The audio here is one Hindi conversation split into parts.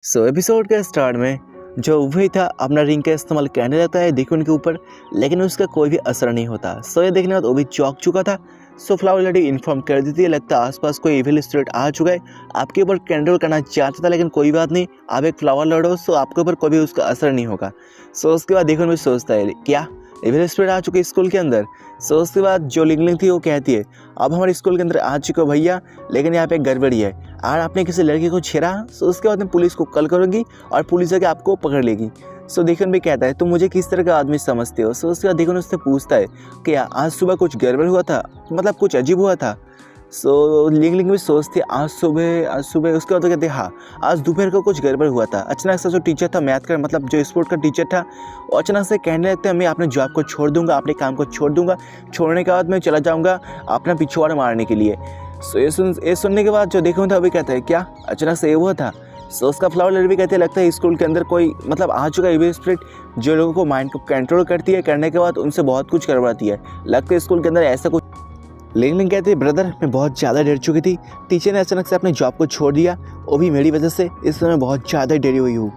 एपिसोड के स्टार्ट में जो वही था अपना रिंग का इस्तेमाल करने लगता है देखो उनके ऊपर, लेकिन उसका कोई भी असर नहीं होता। ये देखने के बाद वो भी चौंक चुका था। फ्लावर लेडी इन्फॉर्म कर देती है, लगता है आसपास कोई इविल स्पिरिट आ चुका है, आपके ऊपर कंट्रोल करना चाहता था, लेकिन कोई बात नहीं, आप एक फ्लावर लॉर्ड हो, सो आपके ऊपर कोई भी उसका असर नहीं होगा। उसके बाद देखो भी सोचता है क्या इविल स्पिरिट आ चुके स्कूल के अंदर। उसके बाद जो लिंगलिंग थी वो कहती है, अब हमारे स्कूल के अंदर आ चुके हो भैया, लेकिन यहाँ पे गड़बड़ी है, और आपने किसी लड़के को छेड़ा। उसके बाद में पुलिस को कॉल करोगी और पुलिस आके आपको पकड़ लेगी। देखन भी कहता है तुम मुझे किस तरह का आदमी समझते हो। उसके बाद देखो उससे पूछता है कि आज सुबह कुछ गड़बड़ हुआ था, मतलब कुछ अजीब हुआ था। लिंग भी सोचते आज सुबह। उसके बाद तो कहते हाँ आज दोपहर को कुछ गड़बड़ हुआ था। अचानक से जो टीचर था मैथ का, मतलब जो स्पोर्ट का टीचर था, वो अचानक से कहने लगते हैं मैं अपने जॉब को छोड़ दूंगा, अपने काम को छोड़ दूंगा, छोड़ने के बाद मैं चला जाऊंगा अपना पिछवाड़ा मारने के लिए। ये सुनने के बाद जो देखो था अभी कहता है क्या अचानक से ये हुआ था। उसका फ्लावर लेडी भी कहते हैं लगता है स्कूल के अंदर कोई मतलब आ चुका है इविल स्पिरिट, जो लोगों को माइंड को कंट्रोल करती है, करने के बाद उनसे बहुत कुछ करवाती है। लगता है स्कूल के अंदर ऐसा कुछ। लिंग कहती है ब्रदर मैं बहुत ज़्यादा डर चुकी थी, टीचर ने अचानक से अपने जॉब को छोड़ दिया, वो भी मेरी वजह से, इसमें मैं बहुत ज़्यादा डरी हुई हूँ।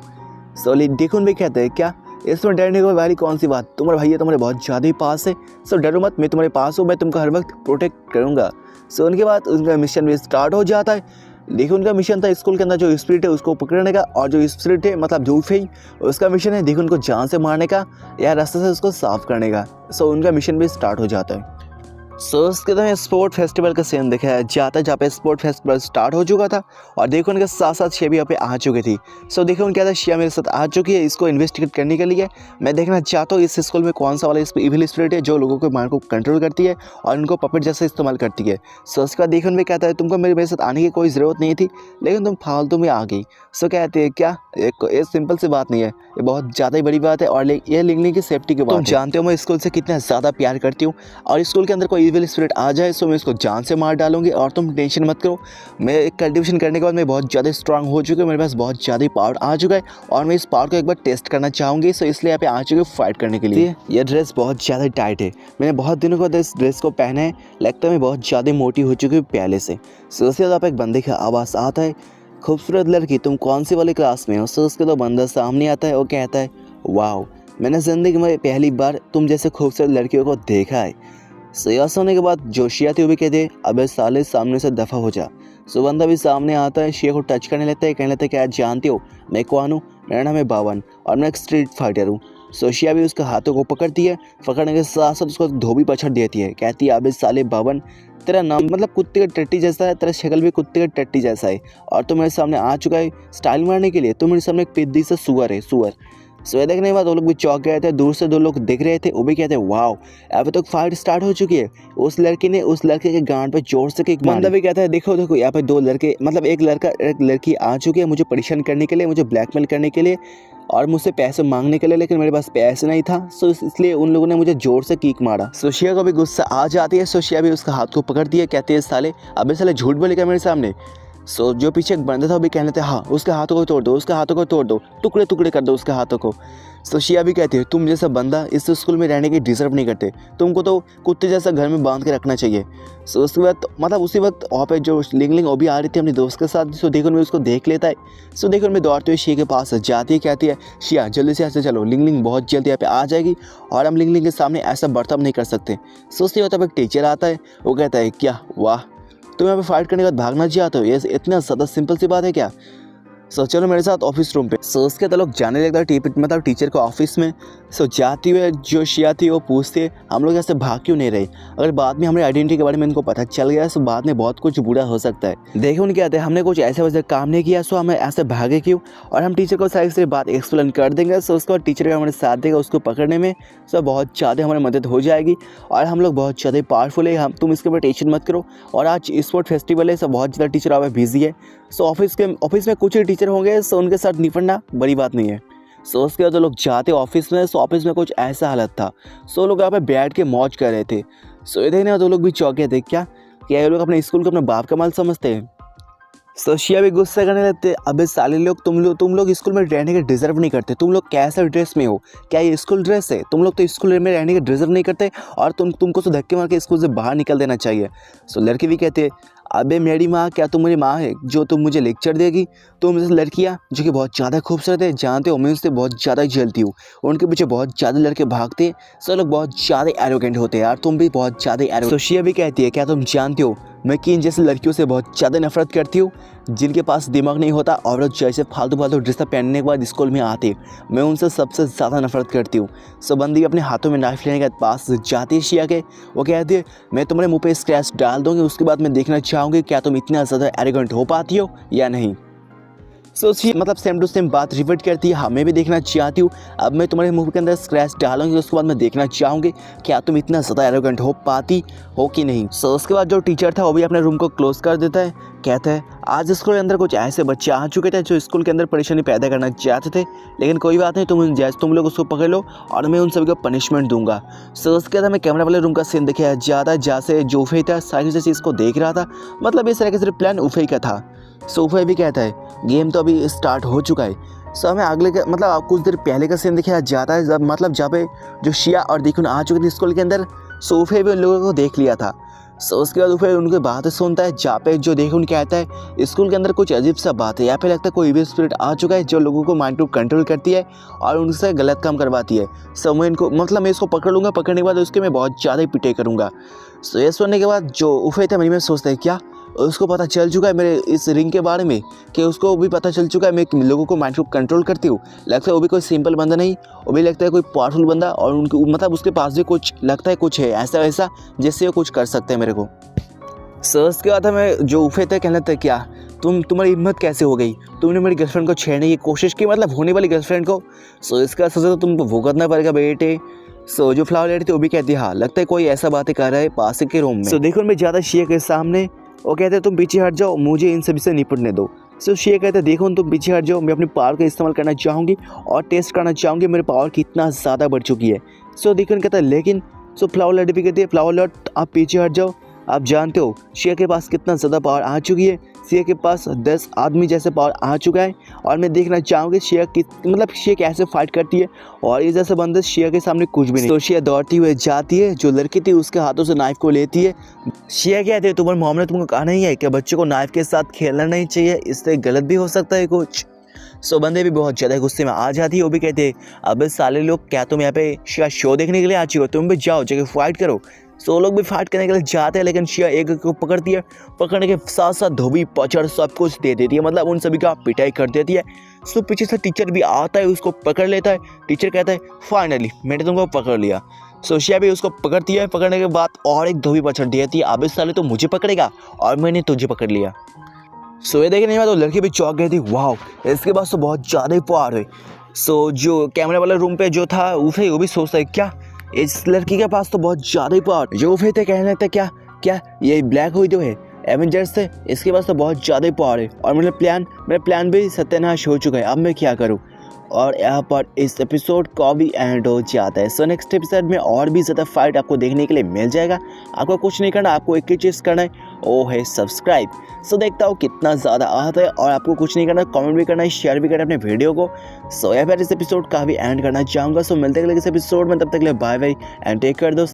देखुन भी कहते हैं क्या इसमें डरने को वाली कौन सी बात, तुम्हारा भैया तुम्हारे बहुत ज़्यादा ही पास है, डरो मत, मैं तुम्हारे पास हूँ, मैं तुमको हर वक्त प्रोटेक्ट करूँगा। उनके बाद उनका मिशन भी स्टार्ट हो जाता है। देखिए उनका मिशन था स्कूल के अंदर जो स्पिरिट है उसको पकड़ने का, और जो स्पिरिट है मतलब जूफे उसका मिशन है देखिए उनको जान से मारने का या रास्ते से उसको साफ करने का। उनका मिशन भी स्टार्ट हो जाता है। उसके बाद स्पोर्ट फेस्टिवल का सीन दिखाया जाता है, जहाँ पे स्पोर्ट फेस्टिवल स्टार्ट हो चुका था, और देखो उनके साथ साथ शिया भी यहाँ पे आ चुकी थी। देखो उनके क्या शिया मेरे साथ आ चुकी है इसको इन्वेस्टिगेट करने के लिए। मैं देखना चाहता हूँ इस स्कूल में कौन सा वाला इविल स्पिरिट है जो लोगों के माइंड को कंट्रोल करती है और उनको पपेट जैसे इस्तेमाल करती है। उसके बाद देखो उनमें कहता है तुमको मेरे साथ आने की कोई ज़रूरत नहीं थी, लेकिन तुम फालतू में आ गई। कहते हैं क्या एक सिंपल सी बात नहीं है, ये बहुत ज़्यादा ही बड़ी बात है, और ये लिंगलिंग की सेफ्टी के बात। तुम जानते हो मैं स्कूल से कितना ज़्यादा प्यार करती हूँ, और स्कूल के अंदर कोई इविल स्पिरिट आ जाए मैं इसको जान से मार डालूंगी, और तुम टेंशन मत करो, मैं एक कल्टिवेशन करने के बाद मैं बहुत ज़्यादा स्ट्रांग हो चुकी हूँ, मेरे पास बहुत ज़्यादा पावर आ चुका है, और मैं इस पावर को एक बार टेस्ट करना चाहूँगी। इसलिए यहाँ पे आ चुके फाइट करने के लिए। ये ड्रेस बहुत ज़्यादा टाइट है, मैंने बहुत दिनों के बाद इस ड्रेस को पहना है, लगता है मैं बहुत ज़्यादा मोटी हो चुकी हूँ पहले से। उसके बाद एक बंदे का आवाज़ आता है, खूबसूरत लड़की तुम कौन सी वाली क्लास में हो। उसके तो बंदा सामने आता है, वो कहता है वाओ मैंने ज़िंदगी में पहली बार तुम जैसे खूबसूरत लड़कियों को देखा है। यह होने के बाद जो शिया थी वो भी कहते अबे साले सामने से दफ़ा हो जा। बंदा भी सामने आता है, शिया को टच करने लगता है, कहने लगता है क्या जानते हो मैं कौन हूँ, मेरा नाम है बावन और मैं एक स्ट्रीट फाइटर हूँ। शिया भी उसके हाथों को पकड़ती है, पकड़ने के साथ साथ उसको धोबी पछड़ देती है, कहती है अबे साले बावन तेरा नाम मतलब कुत्ते का टट्टी जैसा है, तेरा शक्ल भी कुत्ते का टट्टी जैसा है, और तू मेरे सामने आ चुका है स्टाइल मारने के लिए, तू मेरे सामने एक पिद्दी से सुअर है सुअर। ये देखने के बाद वो लोग भी चौंक गए थे, दूर से दो लोग दिख रहे थे, वो भी कहते हैं वाओ अभी तो फाइट स्टार्ट हो चुकी है। उस लड़की ने उस लड़के के गांड पे जोर से किक मारी। बंदा भी कहता है देखो देखो यहाँ पे दो लड़के मतलब एक लड़का एक लड़की आ चुकी है मुझे परेशान करने के लिए, मुझे ब्लैकमेल करने के लिए और मुझसे पैसे मांगने के लिए, लेकिन मेरे पास पैसे नहीं था, इसलिए उन लोगों ने मुझे जोर से किक मारा। शिया को भी गुस्सा आ जाती है, शिया भी उसका हाथ को पकड़ती है, कहती है साले अबे साले झूठ बोलेगा मेरे सामने। जो पीछे एक बंदा था वो भी कहने थे हाँ उसके हाथों को तोड़ दो, उसके हाथों को तोड़ दो, टुकड़े टुकड़े कर दो उसके हाथों को। शिया भी कहती है तुम जैसा बंदा इस स्कूल में रहने की डिजर्व नहीं करते, तुमको तो कुत्ते जैसा घर में बांध के रखना चाहिए। उसके बाद मतलब उसी वक्त वहाँ पे जो लिंगलिंग वो भी आ रही थी अपने दोस्त के साथ। देखो में उसको देख लेता है। देखो में दौड़ते हुए शिया के पास जाती है, कहती है शिया जल्दी से ऐसे चलो, लिंगलिंग बहुत जल्दी यहाँ पे आ जाएगी और हम लिंगलिंग के सामने ऐसा बर्ताव नहीं कर सकते। उसके बाद तब एक टीचर आता है, वो कहता है क्या वाह तुम यहाँ पे फाइट करने के बाद भागना चाहते हो, ये इतना ज़्यादा सिंपल सी बात है क्या। चलो मेरे साथ ऑफिस रूम पे। उसके तो लोग जाने लगता है मतलब टीचर को ऑफिस में। जाती हुए जो शिया थी वो पूछते हम लोग ऐसे भाग क्यों नहीं रहे, अगर बाद में हमारी आइडेंटिटी के बारे में इनको पता चल गया तो बाद में बहुत कुछ बुरा हो सकता है। देखो उनके कहते हैं हमने कुछ ऐसे वैसे काम नहीं किया, हमें ऐसे भागे क्यों, और हम टीचर को सारी बात एक्सप्लेन कर देंगे। उसके बाद टीचर हमारे साथ देगा उसको पकड़ने में, बहुत ज़्यादा हमारी मदद हो जाएगी और हम लोग बहुत ज़्यादा पावरफुल है, हम तुम इसके ऊपर टेंशन मत करो। और आज स्पोर्ट फेस्टिवल है, बहुत ज़्यादा टीचर अब बिजी है, ऑफिस में कुछ ही टीचर होंगे, उनके साथ निपटना बड़ी बात नहीं है। उसके बाद तो लोग जाते ऑफिस में। ऑफिस में कुछ ऐसा हालत था, लोग यहाँ पे बैठ के मौज कर रहे थे। ये देखने तो लोग भी चौंके थे, क्या ये लोग अपने स्कूल को अपने बाप का माल समझते हैं। शिया भी गुस्सा करने लगते अबे साले लोग तुम लोग स्कूल में रहने के डिजर्व नहीं करते, तुम लोग कैसे ड्रेस में हो, क्या ये स्कूल ड्रेस है, तुम लोग तो स्कूल में रहने के डिजर्व नहीं करते और तुमको तो धक्के मार के स्कूल से बाहर निकल देना चाहिए। लड़के भी कहते अबे मेरी माँ, क्या तुम मेरी माँ है जो तुम मुझे लेक्चर देगी? तुम जैसे लड़कियाँ जो कि बहुत ज़्यादा खूबसूरत है, जानते हो मैं उनसे बहुत ज़्यादा जलती हूँ। उनके पीछे बहुत ज़्यादा लड़के भागते हैं, सब लोग बहुत ज़्यादा एरोगेंट होते हैं यार, तुम भी बहुत ज़्यादा एरोगेंट। सोशिया भी कहती है, क्या तुम जानते हो मैं किन जैसे लड़कियों से बहुत ज़्यादा नफरत करती हूँ, जिनके पास दिमाग नहीं होता और वो जैसे फालतू फालतू ड्रेस पहनने के बाद स्कूल में आते, मैं उनसे सबसे ज़्यादा नफरत करती हूँ। सो बंदी अपने हाथों में नाइफ लेने के पास जाती है शिया के, वो कहती है मैं तुम्हारे मुंह पे स्क्रैच डाल दूँगी, उसके बाद मैं देखना चाहूँगी क्या तुम इतना ज़्यादा एरोगेंट हो पाती हो या नहीं। सो मतलब सेम टू सेम बात रिपीट करती है, हमें भी देखना चाहती हूँ, अब मैं तुम्हारे मुंह के अंदर स्क्रैच डालूंगी, उसके बाद मैं देखना चाहूँगी क्या तुम इतना ज़्यादा एरोगेंट हो पाती हो कि नहीं। सो उसके बाद जो टीचर था वो भी अपने रूम को क्लोज कर देता है, कहता है आज स्कूल के अंदर कुछ ऐसे बच्चे आ चुके थे जो स्कूल के अंदर परेशानी पैदा करना चाहते थे, लेकिन कोई बात नहीं, तुम लोग उसको पकड़ लो और मैं उन सभी को पनिशमेंट दूंगा। सो उसके बाद हमें कैमरा वाले रूम का सीन दिखाया जाता है, जहाँ से जो उफे था सारी चीज़ को देख रहा था, मतलब इस तरह के सिर्फ प्लान उफे का था। सो उफे भी कहता है गेम तो अभी स्टार्ट हो चुका है। सो हमें अगले का मतलब कुछ देर पहले का सीन दिखाया जाता है, जब मतलब जहाँ पे जो शिया और देखुन आ चुके थे स्कूल के अंदर। सो उफे भी उन लोगों को देख लिया था। सो उसके बाद उफे उनकी बातें सुनता है, जहाँ पे जो देखुन कहता है स्कूल के अंदर कुछ अजीब सा बात है, यहाँ पे लगता है कोई इविल स्पिरिट आ चुका है जो लोगों को माइंड टू कंट्रोल करती है और उनसे गलत काम करवाती है। सो मैं इनको मतलब मैं इसको पकड़ लूँगा, पकड़ने के बाद उसके मैं बहुत ज़्यादा पिटाई करूँगा। सो ये सुनने के बाद जो उफे था मन में सोचता है क्या उसको पता चल चुका है मेरे इस रिंग के बारे में, कि उसको भी पता चल चुका है मैं लोगों को माइंड को कंट्रोल करती हूँ। लगता है वो भी कोई सिंपल बंदा नहीं, वो भी लगता है कोई पावरफुल बंदा, और उनको मतलब उसके पास भी कुछ लगता है कुछ है ऐसा वैसा जिससे वो कुछ कर सकते हैं मेरे को। सर उसके बाद हमें जो उफे थे कहने थे क्या तुम्हारी हिम्मत कैसे हो गई, तुमने मेरी गर्लफ्रेंड को छेड़ने की कोशिश की, मतलब होने वाली गर्लफ्रेंड को। सो इसका सजा तो तुमको भुगतना पड़ेगा बेटे। सो जो फ्लावर लेडी थी वो भी कहती है हाँ लगता है कोई ऐसा बातें कर रहा है पास के रूम में। सो देखो मैं ज़्यादा शिया के सामने, वो कहते हैं तुम पीछे हट जाओ, मुझे इन सभी से निपटने दो। सो शिया कहते हैं देखो तुम पीछे हट जाओ, मैं अपनी पावर का इस्तेमाल करना चाहूँगी और टेस्ट करना चाहूँगी मेरी पावर कितना ज़्यादा बढ़ चुकी है। सो देखो कहता है लेकिन, सो फ्लावर लेडी भी कहती है फ्लावर लॉर्ड आप पीछे हट जाओ, आप जानते हो शिया के पास कितना ज़्यादा पावर आ चुकी है, शिया के पास 10 आदमी जैसे पावर आ चुका है, और मैं देखना चाहूँगी शिया की मतलब शिया कैसे फाइट करती है, और इस जैसे बंदे शिया के सामने कुछ भी नहीं। तो शिया दौड़ती हुई जाती है, जो लड़की थी उसके हाथों से नाइफ को लेती है। शिया कहते हैं तुम्हारे मोम ने तुमको कहा नहीं है कि बच्चे को नाइफ के साथ खेलना नहीं चाहिए, इससे गलत भी हो सकता है कुछ। सो बंदे भी बहुत ज़्यादा गुस्से में आ जाती है, वो भी कहते हैं अब साले लोग क्या तुम यहाँ पे शिया शो देखने के लिए आ चुके हो, तुम भी जाओ जगह फाइट करो। सो लोग भी फाइट करने के लिए जाते हैं, लेकिन शिया एक को पकड़ती है, पकड़ने के साथ साथ धोबी पचड़ सब कुछ दे देती है, मतलब उन सभी का पिटाई कर देती है। सो पीछे से टीचर भी आता है, उसको पकड़ लेता है। टीचर कहता है फाइनली मैंने तुमको पकड़ लिया। सो शिया भी उसको पकड़ती है, पकड़ने के बाद और एक धोबी पचड़ देती है, अब इस साले तो मुझे पकड़ेगा और मैंने तुझे पकड़ लिया। सो ये देखने के बाद वो लड़की भी चौंक गई थी, वाह इसके पास तो बहुत ज़्यादा ही पावर है। सो जो कैमरे वाले रूम पे जो था उफे, वो भी सोचता है क्या इस लड़की के पास तो बहुत ज़्यादा ही पावर। जो उफे थे कहने लगता क्या क्या ये ब्लैक हुई जो है एवेंजर्स से, इसके पास तो बहुत ज़्यादा ही पावर है, और मेरा प्लान भी सत्यानाश हो चुका है, अब मैं क्या करूँ। और यहाँ पर इस एपिसोड का भी एंड हो जाता है। सो नेक्स्ट एपिसोड में और भी ज़्यादा फाइट आपको देखने के लिए मिल जाएगा। आपको कुछ नहीं करना, आपको एक ही चीज़ करना है, वो है सब्सक्राइब। सो देखता हूँ कितना ज़्यादा आता है, और आपको कुछ नहीं करना, कमेंट भी करना है, शेयर भी करना है अपने वीडियो को। सो यहाँ पर इस एपिसोड का भी एंड करना चाहूँगा। सो मिलते हैं अगले इस एपिसोड में, तब तक के लिए bye bye and take care दोस्तों।